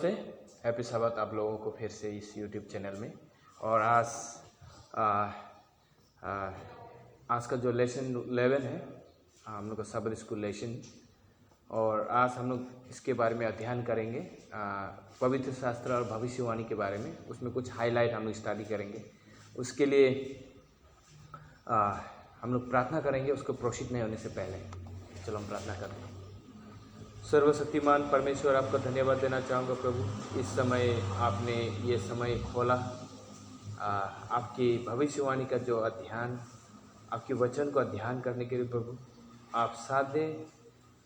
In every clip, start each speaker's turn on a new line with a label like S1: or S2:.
S1: नमस्ते, हैप्पी साबत आप लोगों को फिर से इस यूट्यूब चैनल में। और आज का जो लेसन 11 है हम लोग का सबद स्कूल लेसन, और आज हम लोग इसके बारे में अध्ययन करेंगे पवित्र शास्त्र और भविष्यवाणी के बारे में। उसमें कुछ हाईलाइट हम लोग स्टडी करेंगे। उसके लिए हम लोग प्रार्थना करेंगे उसको प्रोसीड नहीं होने से पहले। चलो हम प्रार्थना करते हैं। सर्वशक्तिमान परमेश्वर, आपका धन्यवाद देना चाहूँगा प्रभु, इस समय आपने ये समय खोला आपकी भविष्यवाणी का जो अध्ययन, आपके वचन को अध्ययन करने के लिए प्रभु आप साथ दें,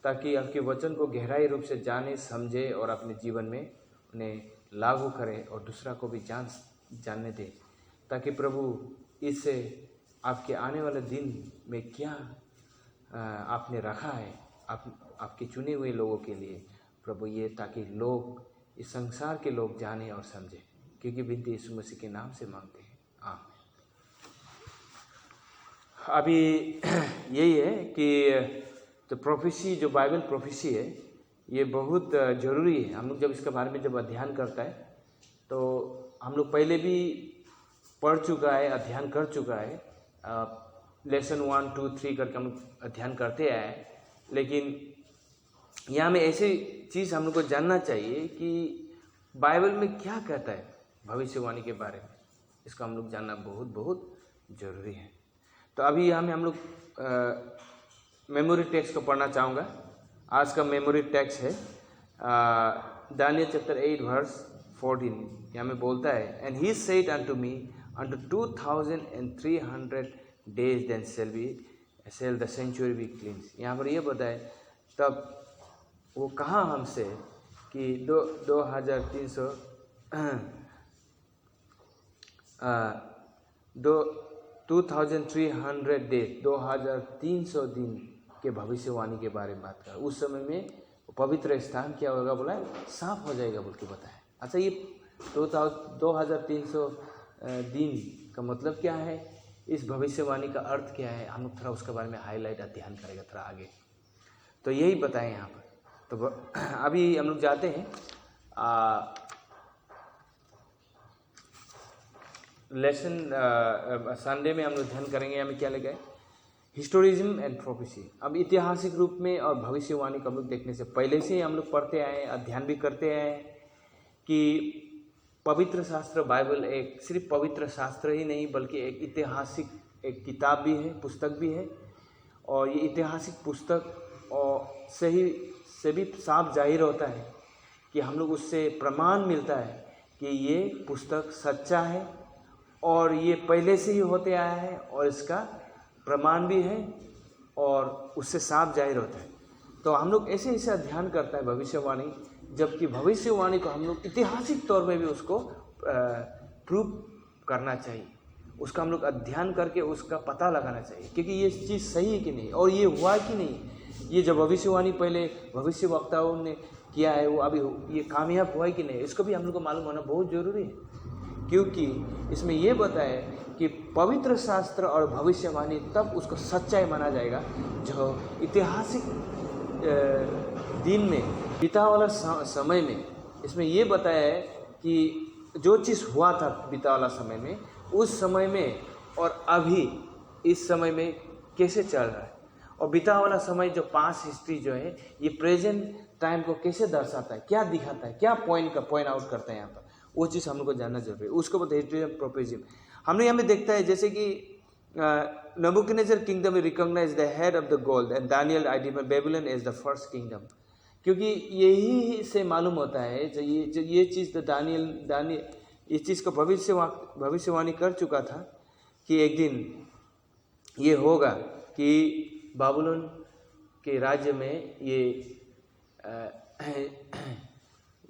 S1: ताकि आपके वचन को गहराई रूप से जाने समझे और अपने जीवन में उन्हें लागू करें और दूसरा को भी जानने दें, ताकि प्रभु इससे आपके आने वाले दिन में क्या आपने रखा है आपके चुने हुए लोगों के लिए प्रभु, ये ताकि लोग इस संसार के लोग जाने और समझें, क्योंकि विनती यीशु मसीह के नाम से मांगते हैं, आमीन। अभी यही है कि तो प्रोफेसी, जो बाइबल प्रोफेसी है, ये बहुत ज़रूरी है। हम लोग जब इसके बारे में जब अध्ययन करता है तो हम लोग पहले भी पढ़ चुका है, अध्ययन कर चुका है, लेसन 1, 2, 3 करके हम अध्ययन करते आए। लेकिन यहाँ में ऐसी चीज़ हम लोग को जानना चाहिए कि बाइबल में क्या कहता है भविष्यवाणी के बारे में, इसका हम लोग जानना बहुत बहुत ज़रूरी है। तो अभी यहाँ में हम लोग मेमोरी टेक्स्ट को पढ़ना चाहूँगा। आज का मेमोरी टेक्स्ट है दानियल चैप्टर 8 वर्स 14। यहाँ में बोलता है, and he said unto me, unto 2300 days then shall the sanctuary be cleansed। यहाँ पर ये बताए, तब वो कहा हमसे कि 2300 डेज 2300 दिन के भविष्यवाणी के बारे में बात कर। उस समय में पवित्र स्थान क्या होगा, बोला साफ हो जाएगा बोल के बताया। अच्छा, ये 2300 दिन का मतलब क्या है, इस भविष्यवाणी का अर्थ क्या है, हम लोग थोड़ा उसके बारे में हाईलाइट अध्ययन करेंगे थोड़ा आगे। तो यही बताएं यहाँ पर। तो अभी हम लोग जाते हैं लेसन संडे में हम लोग अध्ययन करेंगे। यहाँ में क्या लगा है, हिस्टोरिज्म एंड प्रोफेसी। अब ऐतिहासिक रूप में और भविष्यवाणी को हम लोग देखने से पहले से हम लोग पढ़ते आए, अध्ययन भी करते आए कि पवित्र शास्त्र बाइबल एक सिर्फ पवित्र शास्त्र ही नहीं, बल्कि एक ऐतिहासिक एक किताब भी है, पुस्तक भी है। और ये ऐतिहासिक पुस्तक और से भी साफ जाहिर होता है कि हम लोग उससे प्रमाण मिलता है कि ये पुस्तक सच्चा है और ये पहले से ही होते आया है, और इसका प्रमाण भी है और उससे साफ जाहिर होता है। तो हम लोग ऐसे अध्ययन करता है भविष्यवाणी, जबकि भविष्यवाणी को हम लोग ऐतिहासिक तौर में भी उसको प्रूव करना चाहिए, उसका हम लोग अध्ययन करके उसका पता लगाना चाहिए, क्योंकि ये चीज़ सही है कि नहीं और ये हुआ कि नहीं। ये जो भविष्यवाणी पहले भविष्य वक्ताओं ने किया है वो अभी ये कामयाब हुआ है कि नहीं, इसको भी हम लोग को मालूम होना बहुत ज़रूरी है, क्योंकि इसमें ये बताए कि पवित्र शास्त्र और भविष्यवाणी तब उसको सच्चाई माना जाएगा जो ऐतिहासिक दिन में बीता वाला समय में। इसमें ये बताया है कि जो चीज़ हुआ था बीता वाला समय में, उस समय में और अभी इस समय में कैसे चल रहा है, और बीता वाला समय जो पास्ट हिस्ट्री जो है ये प्रेजेंट टाइम को कैसे दर्शाता है, क्या दिखाता है, क्या पॉइंट आउट करता है यहाँ पर, वो चीज़ हम लोग को जानना जरूरी है। उसके बाद हिस्ट्री प्रोफेसी हमने यहाँ में देखता है, जैसे कि Nebuchadnezzar kingdom recognise the head of the gold and Daniel identified Babylon as the first kingdom, क्योंकि यही से मालूम होता है जो ये चीज़ तो दानियल इस चीज़ को भविष्यवाणी कर चुका था कि एक दिन ये होगा कि बाबुलोन के राज्य में ये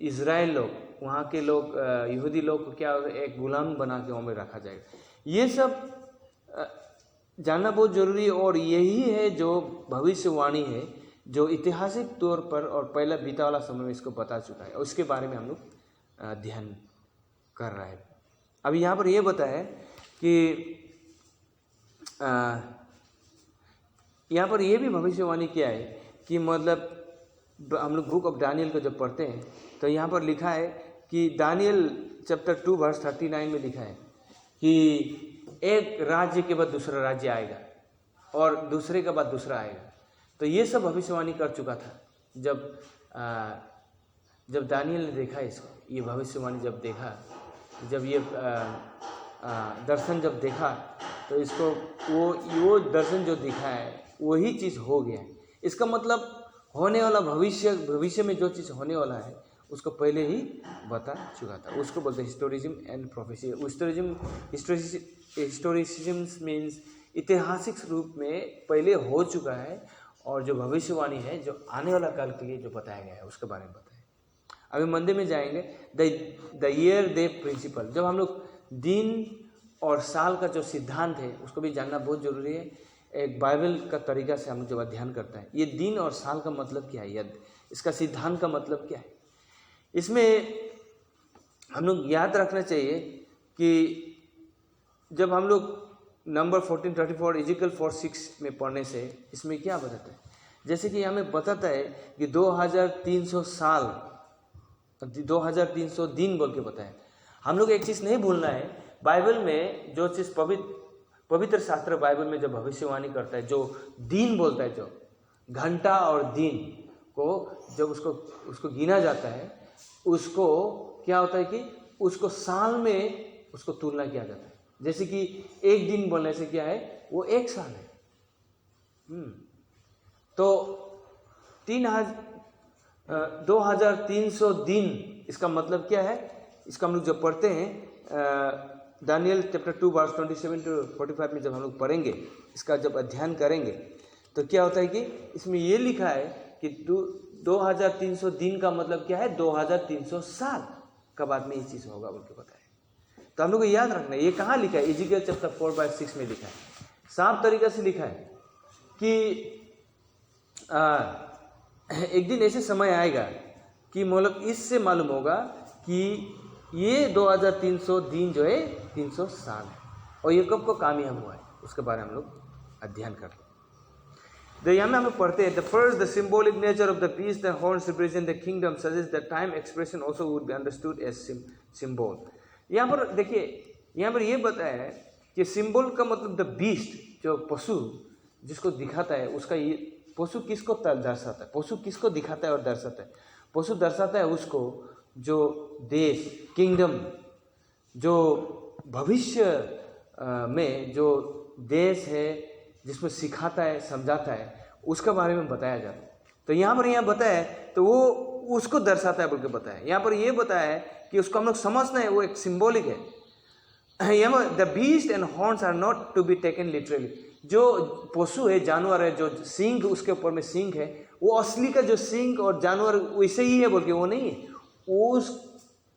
S1: इज़राइल लोग, वहाँ के लोग, यहूदी लोग को क्या एक गुलाम बना के वहाँ में रखा जाएगा। ये सब जानना बहुत ज़रूरी है, और यही है जो भविष्यवाणी है जो ऐतिहासिक तौर पर और पहला बीता वाला समय में इसको बता चुका है, और उसके बारे में हम लोग अध्ययन कर रहा है। अभी यहाँ पर ये बताया कि यहाँ पर ये भी भविष्यवाणी क्या है कि मतलब हम लोग बुक ऑफ दानियल को जब पढ़ते हैं तो यहाँ पर लिखा है कि दानियल चैप्टर 2 वर्स 39 में लिखा है कि एक राज्य के बाद दूसरा राज्य आएगा और दूसरे के बाद दूसरा आएगा। तो ये सब भविष्यवाणी कर चुका था। जब दानियल ने देखा इसको, ये भविष्यवाणी जब देखा, जब ये दर्शन जब देखा, तो इसको वो दर्शन जो दिखा है वही चीज़ हो गया है। इसका मतलब होने वाला भविष्य में जो चीज़ होने वाला है उसको पहले ही बता चुका था। उसको बोलते हैं हिस्टोरिज्म एंड प्रोफेसी। हिस्टोरिसिज्म मीन्स ऐतिहासिक रूप में पहले हो चुका है, और जो भविष्यवाणी है जो आने वाला काल के लिए जो बताया गया है उसके बारे में बताया। अभी मंदिर में जाएंगे, द ईयर डे प्रिंसिपल। जब हम लोग दिन और साल का जो सिद्धांत है उसको भी जानना बहुत जरूरी है। एक बाइबल का तरीका से हम लोग जब अध्ययन करते हैं, ये दिन और साल का मतलब क्या है, इसका सिद्धांत का मतलब क्या है, इसमें हम लोग याद रखना चाहिए कि जब हम लोग नंबर 1434 इजिकल 4:6 में पढ़ने से इसमें क्या बताता है, जैसे कि हमें बताता है कि 2300 साल, 2300 दिन बोल के बताया। हम लोग एक चीज़ नहीं भूलना है, बाइबल में जो चीज़ पवित्र शास्त्र बाइबल में जब भविष्यवाणी करता है, जो दिन बोलता है, जो घंटा और दिन को जब उसको गिना जाता है, उसको क्या होता है कि उसको साल में उसको तुलना किया जाता है। जैसे कि एक दिन बोलने से क्या है, वो एक साल है। तो 2300 दिन, इसका मतलब क्या है, इसका हम लोग जब पढ़ते हैं दानियल चैप्टर 2 वर्स 27 to 45 में जब हम लोग पढ़ेंगे, इसका जब अध्ययन करेंगे, तो क्या होता है कि इसमें ये लिखा है कि 2300 दिन का मतलब क्या है, 2300 साल का बाद में ये चीज़ होगा बोल के बताया। तो हम लोग को याद रखना है, ये कहाँ लिखा है, इजिकल चैप्टर 4:6 में लिखा है। साफ तरीका से लिखा है कि एक दिन ऐसे समय आएगा कि मतलब इससे मालूम होगा कि ये 2300 दिन जो है 300 साल है, और ये कब को कामयाब हुआ है उसके बारे में हम लोग अध्ययन करते हैं। तो यहाँ में हम लोग पढ़ते हैं, the symbolic nature of the beast, the horns represent the kingdom, suggests that time expression also would be understood as symbol। यहाँ पर देखिए, यहाँ पर ये बताया है कि सिंबल का मतलब द बीस्ट, जो पशु जिसको दिखाता है, उसका ये पशु किसको दर्शाता है, पशु किसको दिखाता है और दर्शाता है, पशु दर्शाता है उसको जो देश, किंगडम, जो भविष्य में जो देश है जिसमें सिखाता है, समझाता है, उसके बारे में बताया जाता है। तो यहाँ पर बताया है तो वो उसको दर्शाता है बोल के बताया। यहाँ पर ये बताया है कि उसको हम लोग समझना है, वो एक सिंबॉलिक है। यहाँ the beast and horns are not to be taken literally. जो पशु है, जानवर है, जो सींग उसके ऊपर में सींग है, वो असली का जो सींग और जानवर वैसे ही है बोल के वो नहीं है।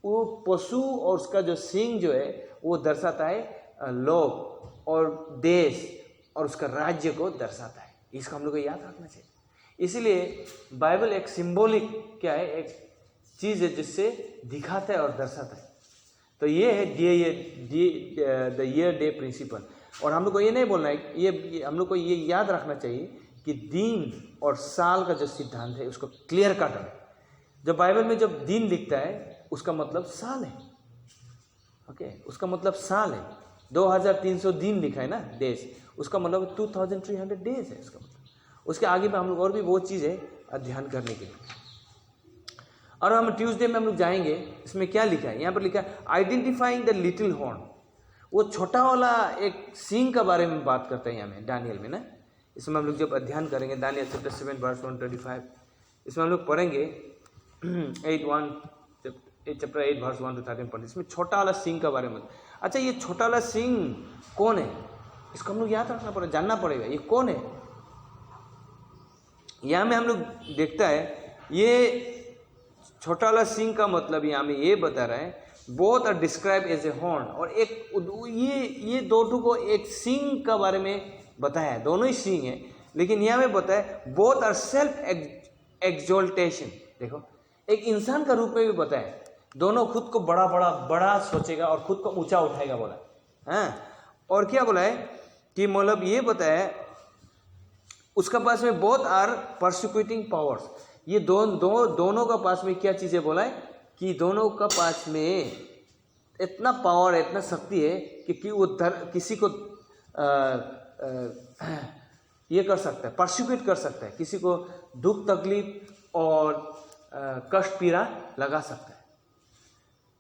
S1: वो पशु और उसका जो सींग जो है वो दर्शाता है लोग और देश और उसका राज्य को दर्शाता है। इसको हम लोग को याद रखना चाहिए। इसीलिए बाइबल एक सिंबॉलिक क्या है, एक चीज़ है जिससे दिखाता है और दर्शाता है। तो ये है द ईयर डे प्रिंसिपल। और हम लोग को ये नहीं बोलना है, ये हम लोग को ये याद रखना चाहिए कि दिन और साल का जो सिद्धांत है उसको क्लियर कट है। जब बाइबल में जब दिन लिखता है उसका मतलब साल है, ओके, उसका मतलब साल है। 2300 दिन लिखा है ना, डेज, उसका मतलब 2300 डेज है इसका मतलब। उसके आगे में हम लोग और भी बहुत चीज़ें अध्ययन करने के लिए। और हम ट्यूसडे में हम लोग जाएंगे, इसमें क्या लिखा है, यहाँ पर लिखा है आइडेंटिफाइंग द लिटिल हॉर्न। वो छोटा वाला एक सींग के बारे में बात करते हैं यहाँ में दानियल में ना। इसमें हम लोग जब अध्ययन करेंगे दानियल चैप्टर 7 वर्स 125, इसमें हम लोग पढ़ेंगे चैप्टर 8 वर्स 1 to 13 पढ़ेंगे। इसमें छोटा वाला सींग के बारे में। अच्छा, ये छोटा वाला सींग कौन है, इसको हम लोग याद रखना पड़ेगा, जानना पड़ेगा ये कौन है। यहाँ में हम लोग देखता है ये छोटा वाला सिंह का मतलब यहाँ में ये बता रहा है both are describe as a horn. और एक ये दोनों को एक सिंह का बारे में बताया है, दोनों ही सिंह है, लेकिन यहाँ में बताया बोथ आर सेल्फ एक्सोल्टेशन। देखो, एक इंसान का रूप में भी बताया, दोनों खुद को बड़ा सोचेगा और खुद को ऊंचा उठाएगा बोला, हाँ। और क्या बोला है कि मतलब ये बताया उसका पास में बोथ आर परसिक्यूटिंग पावर्स, ये दोनों का पास में क्या चीज़ें बोला है कि दोनों का पास में इतना पावर है, इतना शक्ति है कि वो किसी को ये कर सकता है, परसिक्यूट कर सकता है, किसी को दुख तकलीफ और कष्ट पीड़ा लगा सकता है,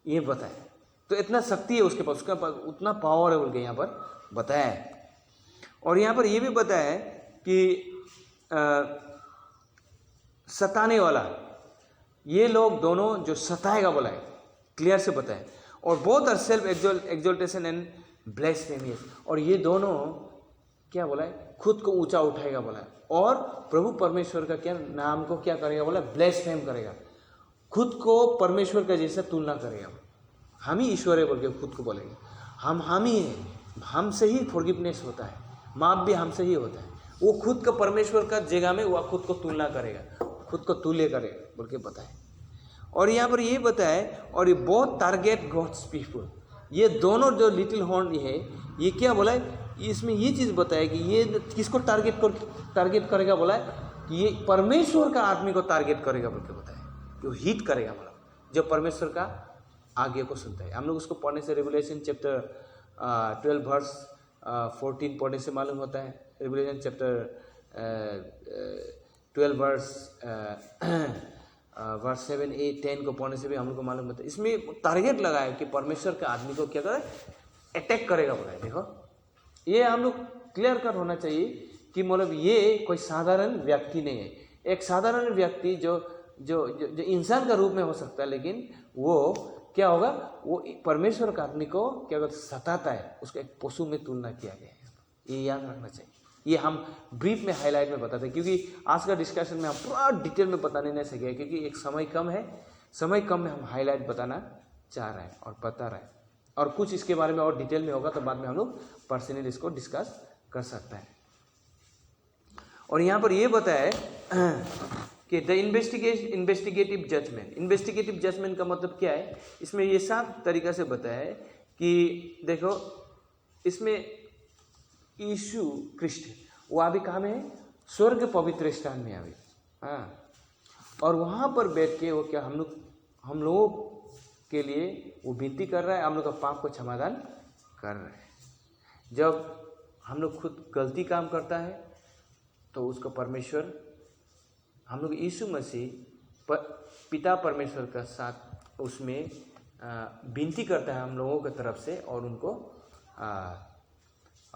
S1: ये बताया। तो इतना शक्ति है उसके पास, उसका पास उतना पावर है बोल के यहाँ पर बताया है। और यहाँ पर ये भी बताया है कि सताने वाला, ये लोग दोनों जो सताएगा बोला है, क्लियर से बताए। और both are self exaltation and ब्लेस्फेमियस, और ये दोनों क्या बोला है, खुद को ऊंचा उठाएगा बोला है, और प्रभु परमेश्वर का क्या नाम को क्या करेगा बोला, ब्लेस्फेम करेगा, खुद को परमेश्वर का जैसा तुलना करेगा। हम ही ईश्वर है बोल के खुद को बोलेंगे, हम ही हैं, हमसे ही फॉरगिवनेस होता है, माफ भी हमसे ही होता है। वो खुद का परमेश्वर का जगह में वह खुद को तुलना करेगा, खुद को तुल्य करेगा बोल के बताए। और यहाँ पर ये बताए, और ये बहुत टारगेट गॉड्स पीपल, ये दोनों जो लिटिल हॉर्न है, ये क्या बोला है, इसमें ये चीज़ बताया कि ये किसको टारगेट करेगा बोला है कि ये परमेश्वर का आदमी को टारगेट करेगा बोल के बताया, जो हिट करेगा मतलब जो परमेश्वर का आगे को सुनता है। हम लोग उसको पढ़ने से रेवलेशन चैप्टर 12 वर्स 14 पढ़ने से मालूम होता है, रेवलेशन चैप्टर 12 वर्स 7, 8, 10 को पढ़ने से भी हम लोग को मालूम होता है। इसमें टारगेट लगा है कि परमेश्वर के आदमी को क्या करे, अटैक करेगा बोला है। देखो ये हम लोग क्लियर कट होना चाहिए कि मतलब ये कोई साधारण व्यक्ति नहीं है। एक साधारण व्यक्ति जो जो जो, जो इंसान का रूप में हो सकता है, लेकिन वो क्या होगा, वो परमेश्वर का आदमी को क्या कहते सताता है, उसको एक पशु में तुलना किया गया है। ये याद रखना चाहिए। ये हम ब्रीफ में हाईलाइट में बताते हैं, क्योंकि आज का डिस्कशन में हम पूरा डिटेल में बताने नहीं सके, क्योंकि एक समय कम है, समय कम में हम हाईलाइट बताना चाह रहे हैं और बता रहे हैं। और कुछ इसके बारे में और डिटेल में होगा तो बाद में हम लोग पर्सनली इसको डिस्कस कर सकते हैं। और यहाँ पर ये बताया है कि the investigative judgment. Investigative judgment का मतलब क्या है, इसमें ये साफ तरीका से बताया है कि देखो इसमें यीशु क्रिस्ट वो अभी कहाँ में है, स्वर्ग पवित्र स्थान में अभी, हाँ। और वहाँ पर बैठ के वो क्या हम लोगों के लिए वो विनती कर रहा है, हम लोग का पाप को क्षमादान कर रहा है। जब हम लोग खुद गलती काम करता है तो उसको परमेश्वर, हम लोग यीशु मसीह पिता परमेश्वर का साथ उसमें विनती करता है हम लोगों की तरफ से, और उनको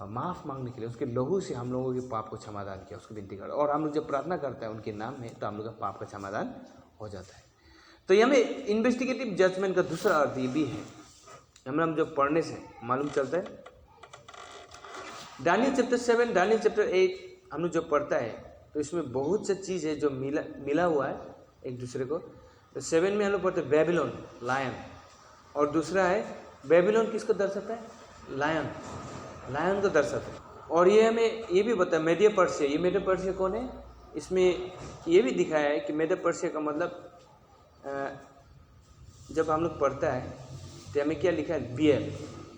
S1: माफ़ मांगने के लिए उसके लहू से हम लोगों के पाप को क्षमादान किया, उसको विनती करता है। और हम लोग जब प्रार्थना करते हैं उनके नाम में तो हम लोग का पाप का क्षमादान हो जाता है। तो ये हमें इन्वेस्टिगेटिव जजमेंट का दूसरा अर्थ ये भी है, हम जब पढ़ने से मालूम चलता है। दानियल चैप्टर 7, दानियल चैप्टर 8 हम लोग जब पढ़ता है तो इसमें बहुत सी चीज़ है जो मिला हुआ है एक दूसरे को। तो 7 में हम लोग पढ़ते हैं बेबीलोन लायन, और दूसरा है बेबीलोन किसको दर्शाता है, लायन को दर्शाता है। और ये हमें ये भी बताया मेडिया पर्शिया, ये मेडिया पर्शिया कौन है, इसमें ये भी दिखाया है कि मेडिया पर्शिया का मतलब जब हम लोग पढ़ता है तो हमें क्या लिखा है, बियर,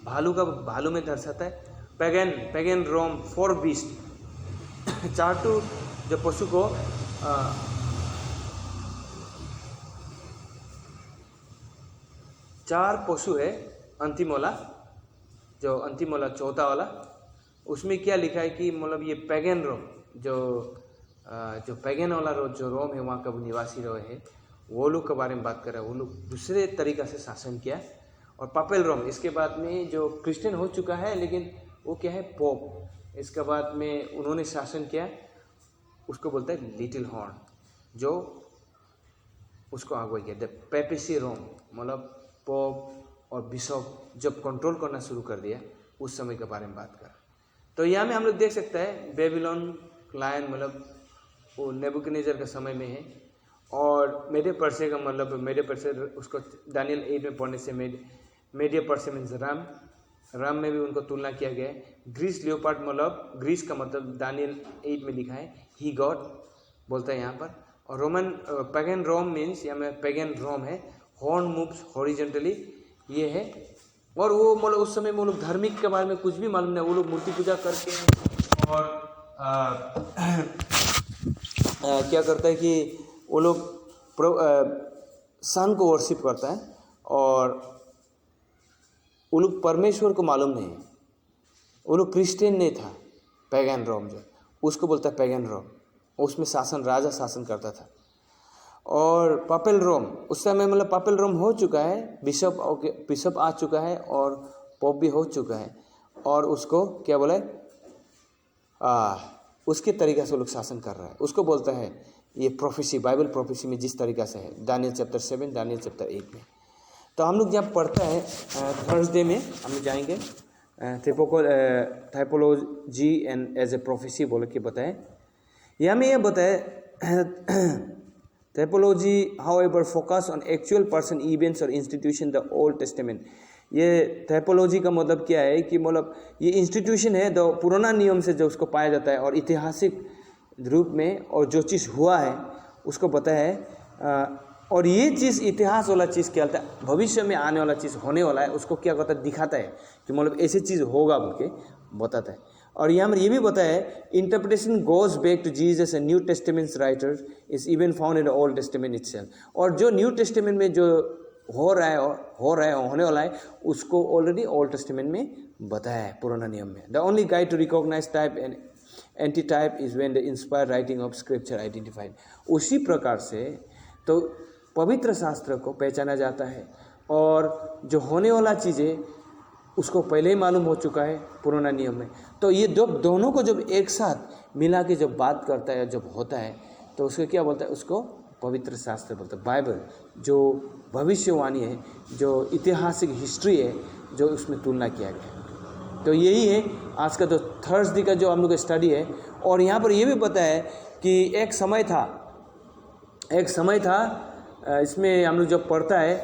S1: भालू में दर्शाता है। पैगन रोम 4 बीस्ट, चार्टू जो पशु को चार पशु है, अंतिमोला जो अंतिमोला चौथा वाला, उसमें क्या लिखा है कि मतलब ये पैगन रोम जो पैगन वाला जो रोम है वहाँ का निवासी रहे है, वो लोग के बारे में बात कर रहा है। वो लोग दूसरे तरीका से शासन किया। और पापेल रोम इसके बाद में जो क्रिश्चियन हो चुका है, लेकिन वो क्या है, पोप, इसके बाद में उन्होंने शासन किया, उसको बोलता है लिटिल हॉर्न, जो उसको अगुवाई किया। द पेपेसी रोम मतलब पोप और बिशप जब कंट्रोल करना शुरू कर दिया, उस समय के बारे में बात कर। तो यहाँ में हम लोग देख सकते हैं बेबीलोन लायन मतलब वो नेबुकदनेस्सर के समय में है। और मेडिया पर्शिया का मतलब मेडिया पर्शिया, उसको दानियल 8 में पढ़ने से मेडिया पर्शिया मीन्स राम में भी उनको तुलना किया गया है। ग्रीस लियोपार्ड मतलब ग्रीस का मतलब दानियल 8 में लिखा है ही गॉड बोलता है यहाँ पर। और रोमन पैगन रोम मीन्स यहाँ में पैगन रोम है, हॉर्न मूव्स हॉरिजेंटली ये है। और वो मतलब उस समय वो लोग धार्मिक के बारे में कुछ भी मालूम नहीं, वो लोग मूर्ति पूजा करके और क्या करता है कि वो लोग सन को वर्शिप करता है और वो लोग परमेश्वर को मालूम नहीं है। वो लोग क्रिश्चियन नहीं था। पैगन रोम जो उसको बोलता है पैगन रोम, उसमें राजा शासन करता था। और पापेल रोम उस समय मतलब पापेल रोम हो चुका है, बिशप आ चुका है और पोप भी हो चुका है, और उसको क्या बोला है, उसके तरीक़ा से वो लोग शासन कर रहा है। उसको बोलता है ये प्रोफेसी, बाइबल प्रोफेसी में जिस तरीक़ा से है, दानियल चैप्टर 7, दानियल चैप्टर 8 में। तो हम लोग जब पढ़ता है थर्सडे में हम लोग जाएंगे typology and as a prophecy बोल के बताए। यहाँ में यह बताए typology however focus on actual person, events और इंस्टीट्यूशन द ओल्ड टेस्टामेंट। ये टाइपोलॉजी का मतलब क्या है कि मतलब ये इंस्टीट्यूशन है जो पुराना नियम से जो उसको पाया जाता है और ऐतिहासिक रूप में, और जो चीज़ हुआ है उसको पता है, और ये चीज़ इतिहास वाला चीज़ क्या होता है, भविष्य में आने वाला चीज़ होने वाला है उसको क्या करता है, दिखाता है कि मतलब ऐसी चीज़ होगा बोल के बताता है। और यहाँ पर ये भी बताया है interpretation goes back to Jesus and new testaments writers is even found in the old testament itself. और जो न्यू टेस्टामेंट में जो होने वाला है उसको ऑलरेडी ओल्ड टेस्टामेंट में बताया है पुराना नियम में। The only guide to recognise type and antitype is when the inspired writing of scripture identified. उसी प्रकार से तो पवित्र शास्त्र को पहचाना जाता है, और जो होने वाला चीज़ें उसको पहले ही मालूम हो चुका है पुराना नियम में। तो ये जब दोनों को जब एक साथ मिला के जब बात करता है, जब होता है, तो उसको क्या बोलता है, उसको पवित्र शास्त्र बोलते हैं। बाइबल जो भविष्यवाणी है, जो ऐतिहासिक हिस्ट्री है, जो उसमें तुलना किया गया है। तो यही है आज का जो थर्सडे का जो हम लोग का स्टडी है। और यहाँ पर ये भी पता है कि एक समय था इसमें हम लोग जब पढ़ता है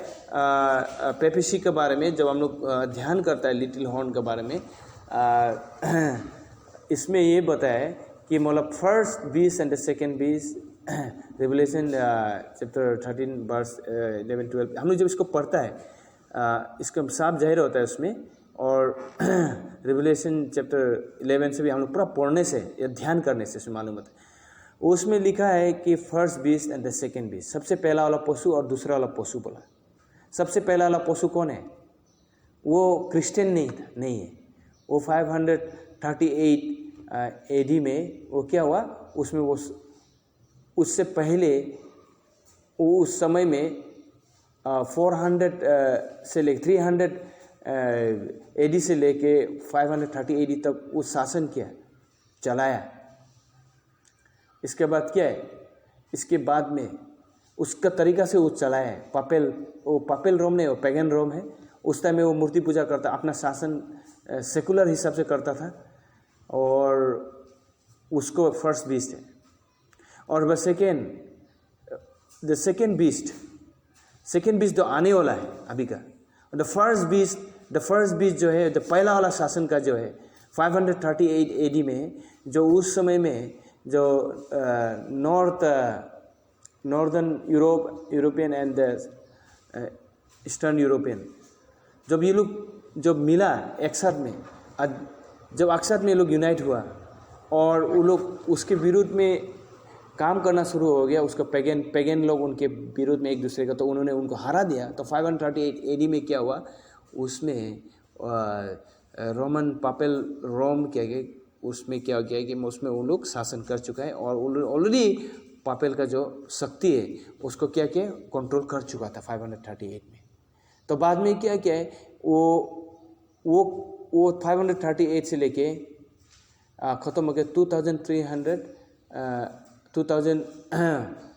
S1: पेपेसी के बारे में, जब हम लोग ध्यान करता है लिटिल हॉर्न के बारे में, इसमें ये बताया है कि मतलब फर्स्ट बीस एंड द सेकेंड बीस, रेवलेशन चैप्टर 13 वर्स 11-12, हम लोग जब इसको पढ़ता है इसका साफ जाहिर होता है उसमें। और रेवलेशन चैप्टर 11 से भी हम लोग पूरा पढ़ने से या ध्यान करने से मालूम होता है। उसमें लिखा है कि first beast and the second beast, सबसे पहला वाला पशु और दूसरा वाला पशु बोला। सबसे पहला वाला पशु कौन है? वो क्रिश्चियन नहीं है। वो 538 एडी में वो क्या हुआ, उसमें वो उससे पहले वो उस समय में 400 से लेकर 300 एडी से लेके 530 एडी तक वो शासन किया, चलाया। इसके बाद क्या है, इसके बाद में उसका तरीका से वो चलाया है। पापेल रोम नहीं, वो पैगन रोम है। उस टाइम में वो मूर्ति पूजा करता, अपना शासन सेकुलर हिसाब से करता था, और उसको फर्स्ट बीस्ट है। और वह द सेकेंड बीस्ट जो आने वाला है अभी का, द फर्स्ट बीस्ट जो है, द पहला वाला शासन का जो है 538 एडी में, जो उस समय में जो northern European and eastern European, जब ये लोग जब मिला एक साथ में, जब एक साथ में लोग यूनाइट हुआ और वो लोग उसके विरुद्ध में काम करना शुरू हो गया, उसका पैगन लोग उनके विरुद्ध में एक दूसरे का, तो उन्होंने उनको हरा दिया। तो 538 एडी में क्या हुआ, उसमें रोमन पापेल रोम क्या गया, उसमें क्या किया कि उसमें वो लोग शासन कर चुका है, और ऑलरेडी पापेल का जो शक्ति है उसको क्या किया, कंट्रोल कर चुका था 538 में। तो बाद में क्या है, वो 538 से लेके ख़त्म हो गया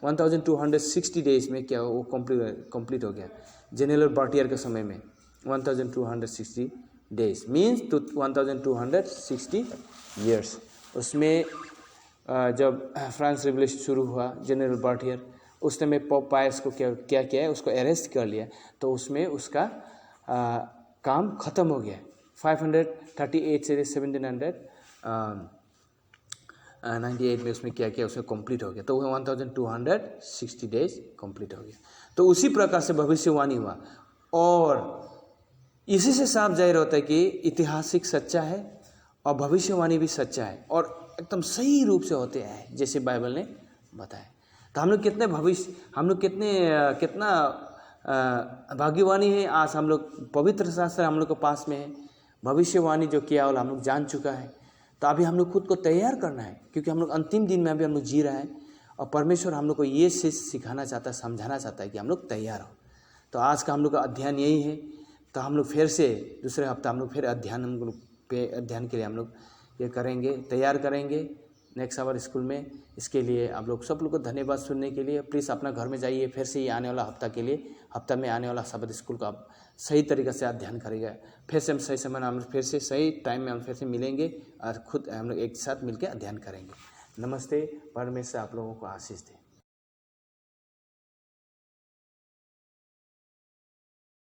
S1: 1260 डेज में क्या वो कंप्लीट हो गया। जनरल बार्टियर के समय में 1260 डेज मीन्स 1260 ईयर्स। उसमें जब फ्रांस रिवॉल्यूशन शुरू हुआ, जनरल बार्टियर उस समय पोप पायस को क्या किया है, उसको अरेस्ट कर लिया। तो उसमें उसका काम ख़त्म हो गया। 538 से 1798 में उसमें क्या किया, उसमें कंप्लीट हो गया। तो 1260 डेज कंप्लीट हो गया। तो उसी प्रकार से भविष्यवाणी हुआ, और इसी से साफ जाहिर होता है कि ऐतिहासिक सच्चा है और भविष्यवाणी भी सच्चा है, और एकदम सही रूप से होते हैं जैसे बाइबल ने बताया। तो हम लोग कितने भविष्य, हम लोग कितना भाग्यवानी है। आज हम लोग पवित्र शास्त्र हम लोग के पास में है, भविष्यवाणी जो किया वाला हम लोग जान चुका है। तो अभी हम लोग खुद को तैयार करना है, क्योंकि हम लोग अंतिम दिन में अभी हम लोग जी रहे हैं और परमेश्वर हम लोग को ये चीज़ सिखाना चाहता है, समझाना चाहता है कि हम लोग तैयार हो। तो आज का हम लोग का अध्ययन यही है। तो हम लोग फिर से दूसरे हफ्ता हम लोग फिर अध्ययन के लिए हम लोग ये करेंगे, तैयार करेंगे नेक्स्ट आवर स्कूल में। इसके लिए आप लोग सब लोग को धन्यवाद सुनने के लिए। प्लीज़ अपना घर में जाइए, फिर से ये आने वाला हफ्ता में आने वाला शब्द स्कूल का आप सही तरीके से अध्ययन करेंगे। फिर से हम सही समय में हम फिर से सही टाइम में हम फिर से मिलेंगे और खुद हम लोग एक साथ मिलकर अध्ययन करेंगे। नमस्ते, परमेश्वर आप लोगों को आशीष दे।